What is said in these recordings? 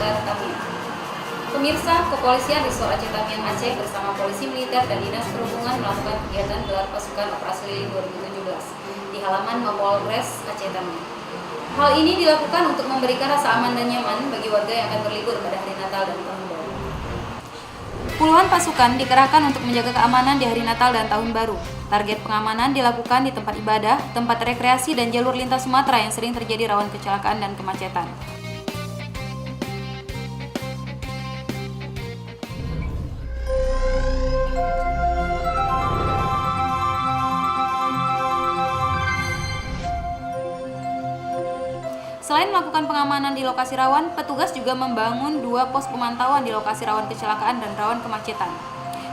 sekitar Tamiang. Pemirsa, Kepolisian Resort Aceh Tamiang Aceh bersama Polisi Militer dan Dinas Perhubungan melakukan kegiatan gelar pasukan Operasi Lilin 2017 di halaman Mapolres Aceh Tamiang. Hal ini dilakukan untuk memberikan rasa aman dan nyaman bagi warga yang akan berlibur pada hari Natal dan Tahun Baru. Puluhan pasukan dikerahkan untuk menjaga keamanan di hari Natal dan Tahun Baru. Target pengamanan dilakukan di tempat ibadah, tempat rekreasi, dan jalur lintas Sumatera yang sering terjadi rawan kecelakaan dan kemacetan. Selain melakukan pengamanan di lokasi rawan, petugas juga membangun 2 pos pemantauan di lokasi rawan kecelakaan dan rawan kemacetan.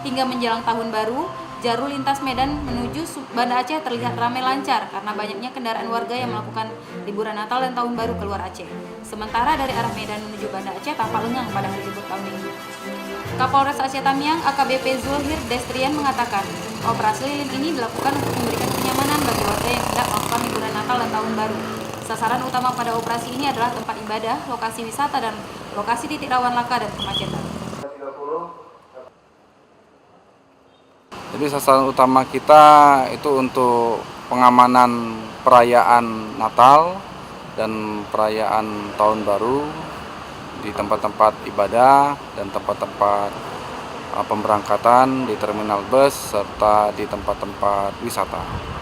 Hingga menjelang Tahun Baru, jalur lintas Medan menuju Banda Aceh terlihat ramai lancar karena banyaknya kendaraan warga yang melakukan liburan Natal dan Tahun Baru keluar Aceh. Sementara dari arah Medan menuju Banda Aceh tampak lengang pada hari libur tahun ini. Kapolres Aceh Tamiang AKBP Zulhir Destrian mengatakan, operasi lilin ini dilakukan untuk memberikan kenyamanan bagi warga yang hendak melakukan liburan Natal dan Tahun Baru. Sasaran utama pada operasi ini adalah tempat ibadah, lokasi wisata, dan lokasi titik rawan laka dan kemacetan. Jadi sasaran utama kita itu untuk pengamanan perayaan Natal dan perayaan Tahun Baru di tempat-tempat ibadah dan tempat-tempat pemberangkatan di terminal bus serta di tempat-tempat wisata.